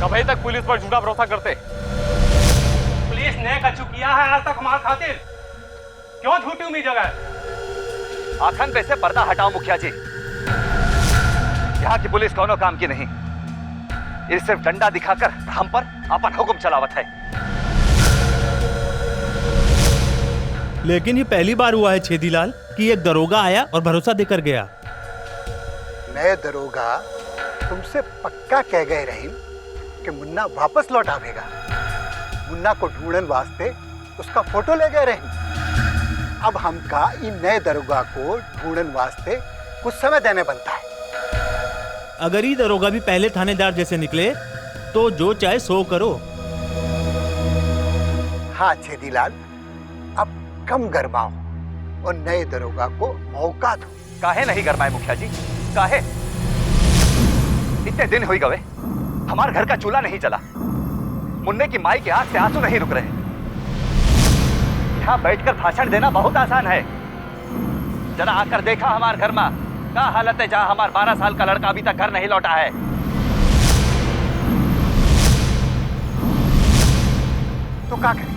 कभी तक पुलिस पर झूठा भरोसा करते? पुलिस ने कछु किया है आज तक हमारे खातिर? क्यों झूठी उम्मीद जगाए? आखन पे से पर्दा हटाओ मुखिया जी। यहाँ की पुलिस कोनो काम की नहीं। ये सिर्फ डंडा दिखाकर हम पर अपन हुक्म चलावत है। लेकिन ये पहली बार हुआ है छेदीलाल कि एक दरोगा आया और भरोसा देकर गया। नए दरोगा तुमसे पक्का कह गए रहीम कि मुन्ना वापस लौट आवेगा। मुन्ना को ढूंढन वास्ते उसका फोटो ले गए रहीम। अब हमका इन नए दरोगा को ढूंढन वास्ते कुछ समय देने बनता है। अगर ये दरोगा भी पहले थानेदार जैसे निकले तो जो चाहे सो करो। हाँ छेदीलाल, अब कम गरमाओ और नए दरोगा को मौका दो। काहे नहीं गरमाए मुखिया जी, काहे? इतने दिन हुई गए, हमारे घर का चूल्हा नहीं जला। मुन्ने की माई के आंख से आंसू नहीं रुक रहे। यहाँ बैठकर भाषण देना बहुत आसान है। जरा आकर देखा हमारे घर में क्या हालत है, जहाँ हमारा 12 साल का लड़का अभी तक घर नहीं लौटा है। तो क्या करें?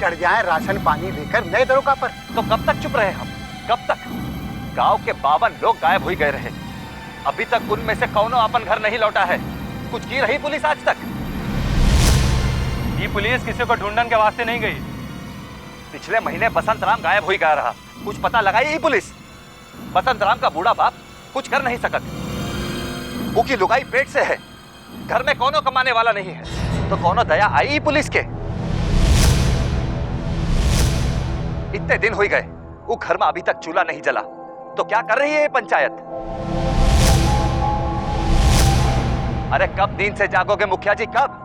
चढ़ जाए राशन पानी लेकर नए दरोगा पर। तो कब तक चुप रहे हम? कब तक? गांव के 52 लोग गायब हुई गए रहे। अभी तक उनमें से कौनो अपन घर नहीं लौटा है। कुछ की रही पुलिस आज तक? ये पुलिस किसी को ढूंढने के वास्ते नहीं गई। पिछले महीने बसंत राम गायब हुई गया रहा। कुछ पता लगाई ही पुलिस? बसंत राम का बूढ़ा बाप कुछ कर नहीं सकत। उसकी लुगाई पेट से है, घर में कोनो कमाने वाला नहीं है, तो कोनो दया आई ही पुलिस के? इतने दिन हुई गए, वो घर में अभी तक चूल्हा नहीं जला, तो क्या कर रही है ये पंचायत? अरे कब नींद से जागोगे मुखिया जी, कब?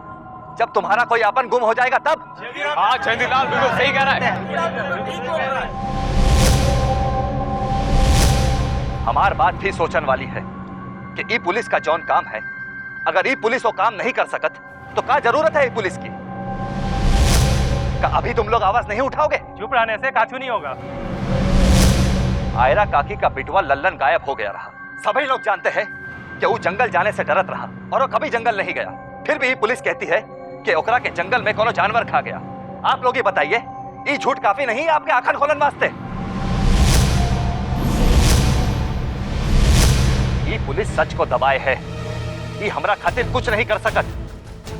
जब तुम्हारा कोई अपन गुम हो जाएगा तब। हाँ छेदीलाल बिल्कुल सही कह रहा है। हमार बात भी सोचन वाली है कि ई पुलिस का जौन काम है, अगर ई पुलिस वो काम नहीं कर सकत तो क्या जरूरत है ई पुलिस की? का अभी तुम लोग आवाज नहीं उठाओगे? चुप रहने से काछू नहीं होगा। आयरा काकी का बिटवा लल्लन गायब हो गया रहा। सभी लोग जानते हैं कि वो जंगल जाने से डरत रहा और वो कभी जंगल नहीं गया। फिर भी पुलिस कहती है कि ओकरा के जंगल में कोनो जानवर खा गया। आप लोग ही बताइए, ये झूठ काफी नहीं है आपके आंखन खोलन वास्ते? ये पुलिस सच को दबाए है। ये हमरा खातिर कुछ नहीं कर सकत।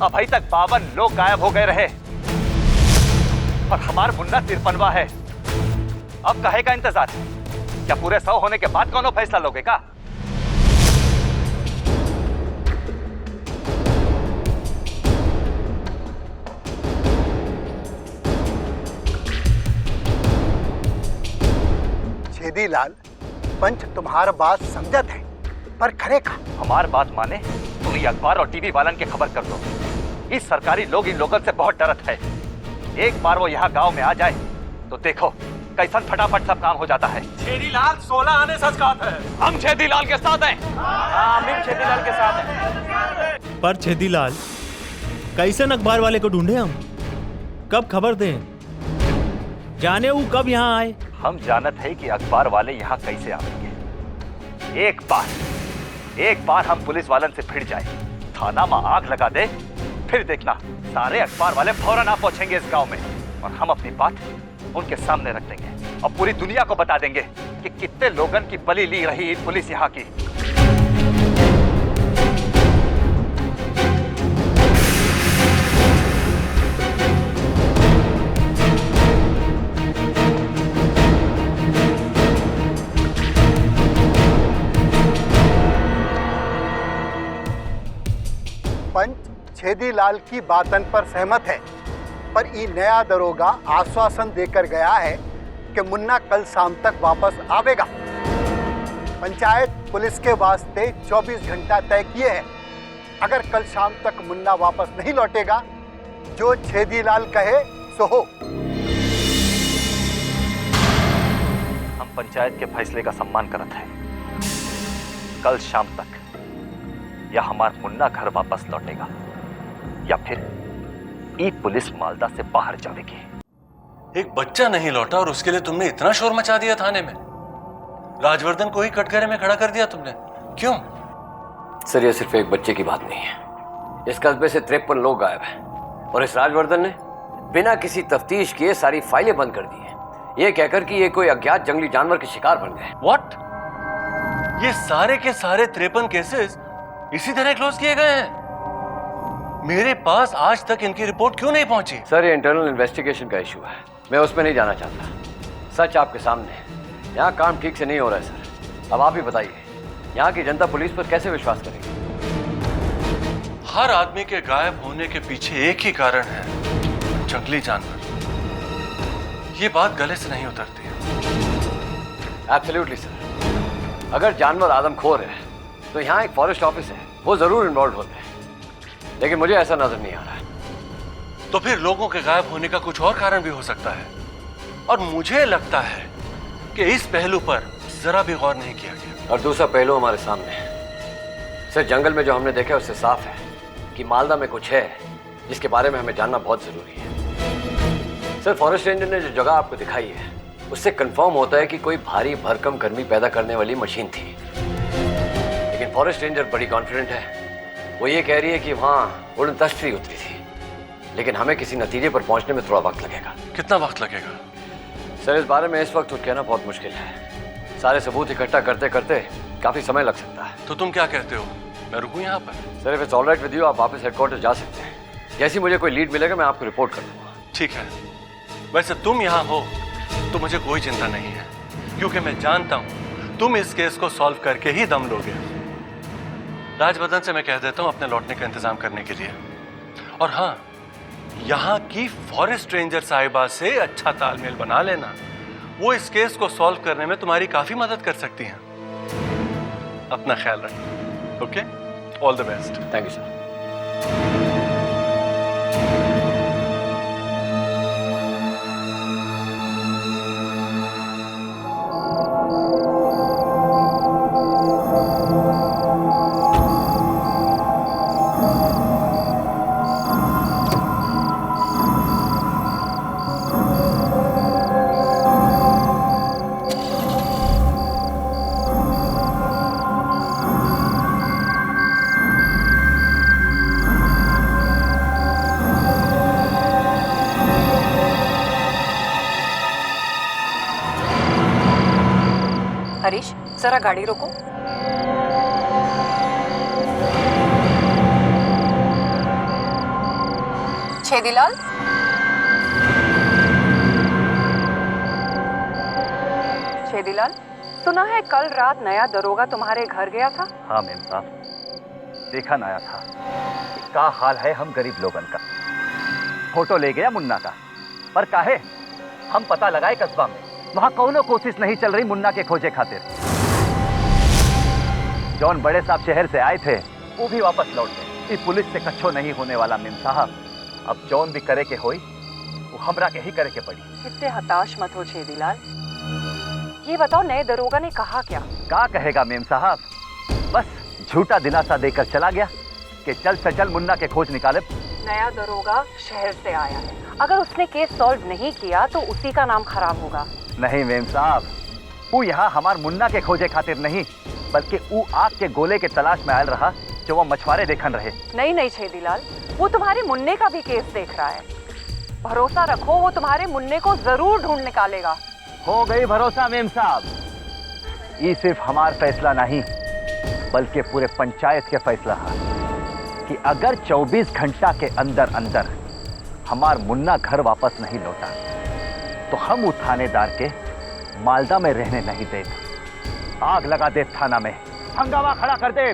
अभी तक 52 लोग गायब हो गए रहे और हमार मुन्ना 53वां है। अब कहे का इंतजार? क्या पूरे 100 होने के बाद कोनो फैसला लोगे का? छेदीलाल, पंच तुम्हारा बात समझत है, पर करे का? हमार बात माने तुम ये अखबार और टीवी वालन के खबर कर दो। इस सरकारी लोग इन लोगों से बहुत डरत है। एक बार वो यहाँ गांव में आ जाए तो देखो कैसन फटाफट सब काम हो जाता है। छेदीलाल 16 आने सच कहा है। हम छेदीलाल के साथ हैं। हाँ, हम भी छेदीलाल के साथ हैं। पर छेदीलाल, कैसे अखबार वाले को ढूंढे हम? कब खबर दें? जाने वो कब यहाँ आए? हम जानत है कि अखबार वाले यहाँ कैसे आएंगे। एक बार हम पुलिस वालन से भिड़ जाए, थाना में आग लगा दे, फिर देखना सारे अखबार वाले फौरन आ पहुंचेंगे इस गांव में और हम अपनी बात उनके सामने रख देंगे और पूरी दुनिया को बता देंगे कि कितने लोगन की बलि ली रही पुलिस यहाँ की। पंच छेदीलाल की बातन पर सहमत है, पर ये नया दरोगा आश्वासन देकर गया है कि मुन्ना कल शाम तक वापस आवेगा। पंचायत पुलिस के वास्ते 24 घंटा तय किए हैं। अगर कल शाम तक मुन्ना वापस नहीं लौटेगा, जो छेदीलाल कहे सो हो। हम पंचायत के फैसले का सम्मान करते हैं। कल शाम तक या हमारा मुन्ना घर वापस लौटेगा या फिर ई पुलिस मालदा से बाहर जाएगी। एक बच्चा नहीं लौटा और उसके लिए तुमने इतना शोर मचा दिया थाने में। राजवर्धन को ही कटघरे में खड़ा कर दिया तुमने, क्यों? सर, ये सिर्फ एक बच्चे की बात नहीं है, इस कस्बे से 53 लोग गायब हैं और इस राजवर्धन ने बिना किसी तफ्तीश किए सारी फाइलें बंद कर दी हैं, ये कहकर कि ये कोई अज्ञात जंगली जानवर के शिकार बन गए। व्हाट? ये सारे के सारे 53 केसेस इसी तरह क्लोज किए गए हैं? मेरे पास आज तक इनकी रिपोर्ट क्यों नहीं पहुंची? सर, ये इंटरनल इन्वेस्टिगेशन का इशू है, मैं उसमें नहीं जाना चाहता। सच आपके सामने है, यहाँ काम ठीक से नहीं हो रहा है सर। अब आप ही बताइए, यहाँ की जनता पुलिस पर कैसे विश्वास करेगी? हर आदमी के गायब होने के पीछे एक ही कारण है, जंगली जानवर। ये बात गले से नहीं उतरती। एब्सोल्युटली सर, अगर जानवर आदमखोर है तो यहाँ एक फॉरेस्ट ऑफिस है, वो जरूर इन्वॉल्व होते हैं, लेकिन मुझे ऐसा नजर नहीं आ रहा है। तो फिर लोगों के गायब होने का कुछ और कारण भी हो सकता है, और मुझे लगता है कि इस पहलू पर जरा भी गौर नहीं किया गया। और दूसरा पहलू हमारे सामने है सर, जंगल में जो हमने देखा उससे साफ है कि मालदा में कुछ है जिसके बारे में हमें जानना बहुत जरूरी है। सर, फॉरेस्ट रेंजर ने जो जगह आपको दिखाई है उससे कंफर्म होता है कि कोई भारी भरकम गर्मी पैदा करने वाली मशीन थी, लेकिन फॉरेस्ट रेंजर बड़ी कॉन्फिडेंट है। वो ये कह रही है कि वहाँ उड़न तश्तरी उतरी थी, लेकिन हमें किसी नतीजे पर पहुंचने में थोड़ा वक्त लगेगा। कितना वक्त लगेगा? सर, इस बारे में इस वक्त कुछ कहना बहुत मुश्किल है। सारे सबूत इकट्ठा करते करते काफी समय लग सकता है। तो तुम क्या कहते हो, मैं रुकूं यहाँ पर? Sir, if it's alright with you, आप वापस हेडक्वार्टर जा सकते हैं। जैसे मुझे कोई लीड मिलेगा मैं आपको रिपोर्ट कर दूंगा। ठीक है, वैसे तुम यहाँ हो तो मुझे कोई चिंता नहीं है, क्योंकि मैं जानता हूँ तुम इस केस को सॉल्व करके ही दम लोगे। राजवर्धन से मैं कह देता हूँ अपने लौटने का इंतजाम करने के लिए। और हाँ, यहाँ की फॉरेस्ट रेंजर साहिबा से अच्छा तालमेल बना लेना, वो इस केस को सॉल्व करने में तुम्हारी काफी मदद कर सकती हैं। अपना ख्याल रखना, okay? All the best. Thank you sir. Harish, जरा गाड़ी रोको। छेदीलाल, छेदीलाल, सुना है कल रात नया दरोगा तुम्हारे घर गया था? हाँ मेम साहब, देखा नया था कि का हाल है हम गरीब लोगन का। फोटो ले गया मुन्ना का, पर काहे हम पता लगाए कस्बा में, वहां कौनो कोशिश नहीं चल रही मुन्ना के खोजे खातिर। जौन बड़े साहब शहर से आए थे वो भी वापस लौट गए। इस पुलिस से कच्छो नहीं होने वाला मेम साहब, अब जौन भी करे के होई वो हमरा के ही करे के पड़ी। इतने हताश मत हो छेदीलाल। ये बताओ, नए दरोगा ने कहा क्या? का कहेगा मेम साहब, बस झूठा दिलासा देकर चला गया कि चल से चल मुन्ना के खोज निकाले। नया दरोगा शहर से आया है, अगर उसने केस सॉल्व नहीं किया तो उसी का नाम खराब होगा। नहीं मेम साहब, वो यहाँ हमार मुन्ना के खोजे खातिर नहीं, बल्कि वो आग के गोले के तलाश में आयल रहा जो वो मछुआरे देखन रहे। नहीं नहीं छेदीलाल, वो तुम्हारे मुन्ने का भी केस देख रहा है। भरोसा रखो, वो तुम्हारे मुन्ने को जरूर ढूंढ निकालेगा। हो गई भरोसा मेम साहब। ये सिर्फ हमार फैसला नहीं, बल्कि पूरे पंचायत के फैसला है कि अगर 24 घंटा के अंदर अंदर हमार मुन्ना घर वापस नहीं लौटा तो हम वो थानेदार के मालदा में रहने नहीं दे, आग लगा दे, थाना में हंगामा खड़ा कर दे।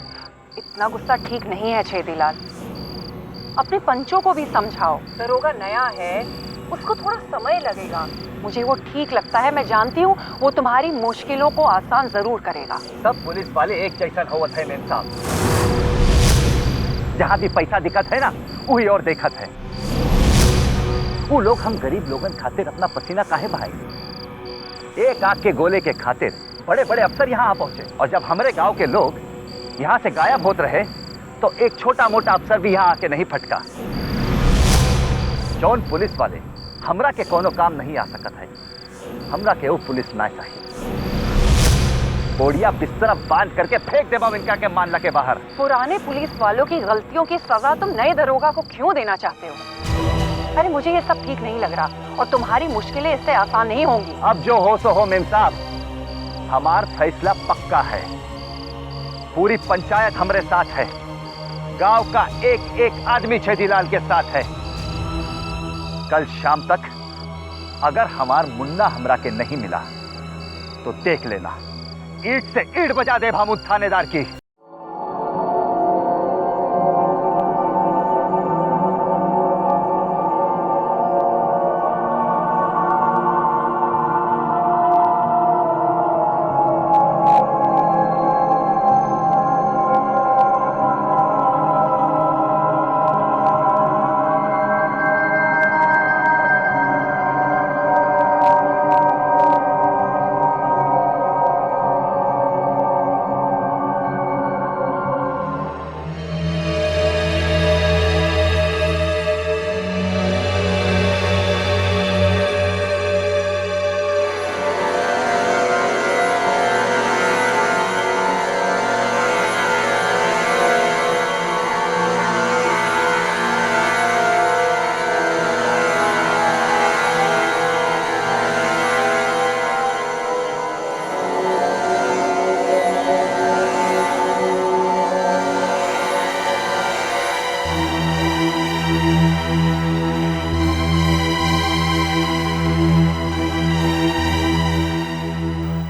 इतना गुस्सा ठीक नहीं है छेदीलाल, अपने पंचों को भी समझाओ। दरोगा नया है, उसको थोड़ा समय लगेगा। मुझे वो ठीक लगता है, मैं जानती हूँ वो तुम्हारी मुश्किलों को आसान जरूर करेगा। सब पुलिस वाले एक जैसा होवत है मेम साहब, जहाँ भी पैसा दिखत है ना वही और देखत है। वो लोग हम गरीब लोगन खातिर अपना पसीना काहे बहाएंगे? एक आग के गोले के खातिर बड़े बड़े अफसर यहाँ आ पहुंचे, और जब हमारे गांव के लोग यहाँ से गायब होते रहे तो एक छोटा मोटा अफसर भी यहाँ आके नहीं फटका। जौन पुलिस वाले हमरा के कोनो काम नहीं आ सकत है, हमरा के वो पुलिस ना चाहिए। बोड़िया बिस्तर बांध करके फेंक दे बाब इनका के मामला के बाहर। पुराने पुलिस वालों की गलतियों की सजा तुम नए दरोगा को क्यों देना चाहते हो? अरे मुझे ये सब ठीक नहीं लग रहा और तुम्हारी मुश्किलें इससे आसान नहीं होंगी। अब जो हो सो हो मेम साहब, हमार फैसला पक्का है। पूरी पंचायत हमारे साथ है, गांव का एक एक आदमी छेदीलाल के साथ है। कल शाम तक अगर हमार मुन्ना हमरा के नहीं मिला तो देख लेना, ईंट से ईंट बजा दे हम उस थानेदार की।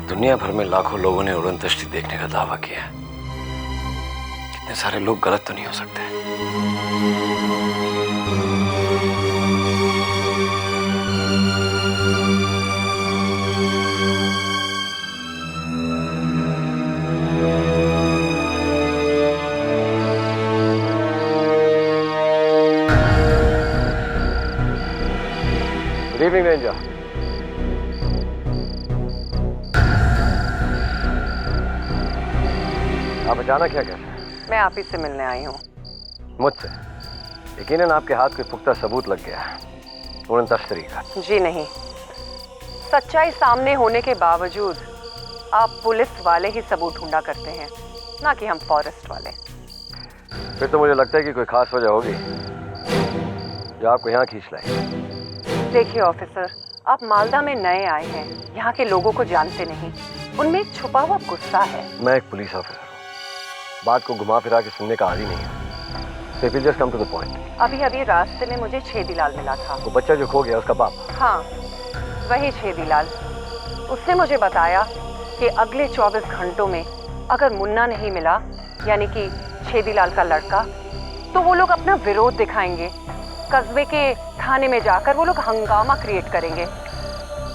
दुनिया भर में लाखों लोगों ने उड़न तश्ती देखने का दावा किया है। इतने सारे लोग गलत तो नहीं हो सकते। Good evening ranger. आप अचानक क्या कर रहे हैं? मैं आप ही से मिलने आई हूँ। मुझसे? यकीनन आपके हाथ कोई पुख्ता सबूत लग गया है, उड़न तश्तरी का। जी नहीं, सच्चाई सामने होने के बावजूद आप पुलिस वाले ही सबूत ढूंढा करते हैं, ना कि हम फॉरेस्ट वाले। फिर तो मुझे लगता है कि कोई खास वजह होगी जो आपको यहाँ खींच लाई। देखिए ऑफिसर, आप मालदा में नए आए हैं, यहाँ के लोगों को जानते नहीं। उनमें एक छुपा हुआ गुस्सा है। मैं एक पुलिस ऑफिसर हूँ, बात को घुमा फिरा के सुनने का आदी नहीं है। So if you just come to the point. अभी अभी रास्ते में मुझे छेदीलाल मिला था। वो बच्चा जो खो गया, उसका बाप? हाँ, वही छेदीलाल। उसने मुझे बताया कि अगले 24 घंटों में अगर मुन्ना नहीं मिला, यानी कि छेदीलाल का लड़का, तो वो लोग अपना विरोध दिखाएंगे। कस्बे के थाने में जाकर वो लोग हंगामा क्रिएट करेंगे।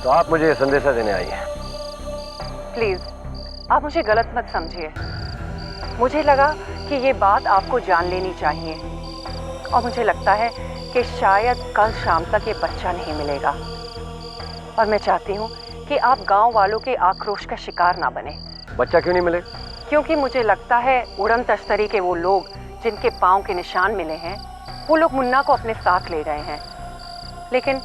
तो आप मुझे संदेशा देने आई हैं? प्लीज, आप मुझे गलत मत समझिए। मुझे लगा कि ये बात आपको जान लेनी चाहिए, और मुझे लगता है कि शायद कल शाम तक ये बच्चा नहीं मिलेगा। और मैं चाहती हूँ कि आप गांव वालों के आक्रोश का शिकार ना बने। बच्चा क्यों नहीं मिले? क्योंकि मुझे लगता है उड़न तश्तरी के वो लोग जिनके पाँव के निशान मिले हैं, वो लोग मुन्ना को अपने साथ ले गए हैं, लेकिन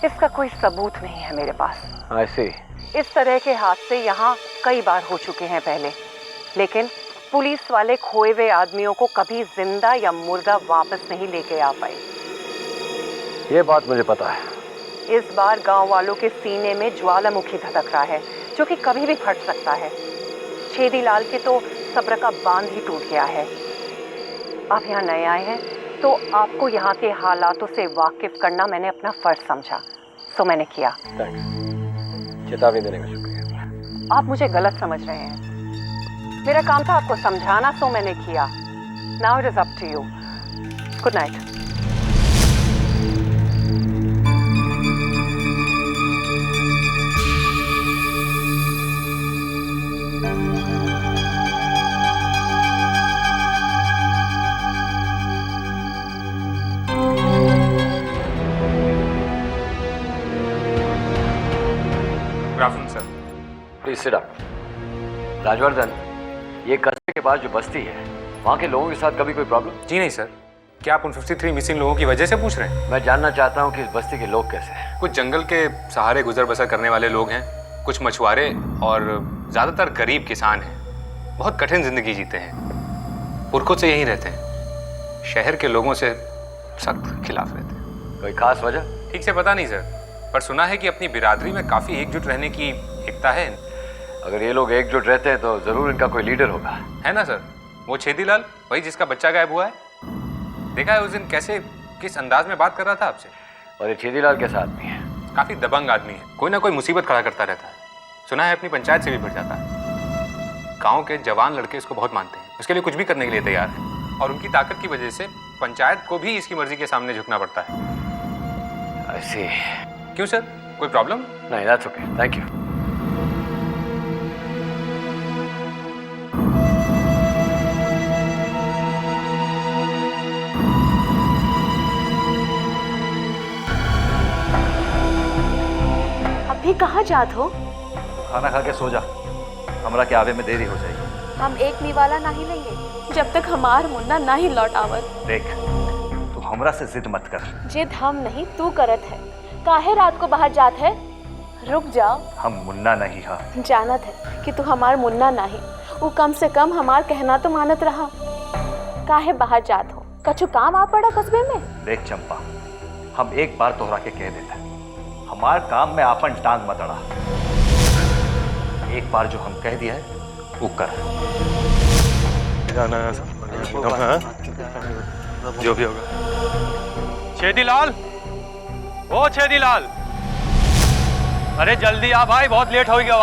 इसका कोई सबूत नहीं है मेरे पास। I see. इस तरह के हादसे यहाँ कई बार हो चुके हैं पहले, लेकिन पुलिस वाले खोए हुए आदमियों को कभी जिंदा या मुर्दा वापस नहीं लेके आ पाए। ये बात मुझे पता है। इस बार गांव वालों के सीने में ज्वालामुखी धधक रहा है, जो कि कभी भी फट सकता है। छेदीलाल के तो सब्र का बांध ही टूट गया है। आप यहाँ नए आए हैं, तो आपको यहाँ के हालातों से वाकिफ करना मैंने अपना फर्ज समझा, सो मैंने किया। थैंक्स, चेतावनी देने का शुक्रिया। आप मुझे गलत समझ रहे हैं। मेरा काम था आपको समझाना, सो मैंने किया। Now it is up to you. Good night. Good afternoon sir. Please sit up. Rajvardhan, ये कस्बे के पास जो बस्ती है, वहाँ के लोगों के साथ कभी कोई प्रॉब्लम? जी नहीं सर। क्या आप उन 53 मिसिंग लोगों की वजह से पूछ रहे हैं? मैं जानना चाहता हूँ कि इस बस्ती के लोग कैसे हैं। कुछ जंगल के सहारे गुजर बसर करने वाले लोग हैं, कुछ मछुआरे और ज़्यादातर गरीब किसान हैं, बहुत कठिन जिंदगी जीते हैं, पुरखों से यहीं रहते हैं, शहर के लोगों से सख्त खिलाफ रहते हैं। कोई खास वजह? ठीक से पता नहीं सर, पर सुना है कि अपनी बिरादरी में काफ़ी एकजुट रहने की एकता है। अगर ये लोग एकजुट रहते हैं तो जरूर इनका कोई लीडर होगा। है ना सर, वो छेदीलाल, वही जिसका बच्चा गायब हुआ है। देखा है उस दिन कैसे किस अंदाज में बात कर रहा था आपसे। और ये छेदीलाल कैसा आदमी है? काफ़ी दबंग आदमी है, कोई ना कोई मुसीबत खड़ा करता रहता है। सुना है अपनी पंचायत से भी भिड़ जाता है। गांव के जवान लड़के इसको बहुत मानते हैं, उसके लिए कुछ भी करने के लिए तैयार हैं, और उनकी ताकत की वजह से पंचायत को भी इसकी मर्जी के सामने झुकना पड़ता है। ऐसे? क्यों सर, कोई प्रॉब्लम? नहीं, दैट्स ओके, थैंक यू। अभी कहाँ जात हो? खाना खा के सो जा, हमरा के आवे में देरी हो जाएगी। हम एक निवाला नहीं लेंगे जब तक हमार मुन्ना नहीं लौट आवत। देख, तू हमरा से जिद मत कर। जिद हम नहीं तू करत है। काहे रात को बाहर जात है? रुक जाओ। हम मुन्ना नहीं हा। जानत है कि तू हमार मुन्ना नहीं, वो कम से कम हमार कहना तो मानत रहा। काहे बाहर जात हो? कछु काम आ पड़ा कस्बे में? देख चंपा, हम एक बार तोहरा के कह देते, हमार काम में आपन टांग मत अड़ा। एक बार जो हम कह दिया है वो कर। जो भी होगा। छेदीलाल, ओ छेदीलाल, अरे जल्दी आ भाई, बहुत लेट हो गया।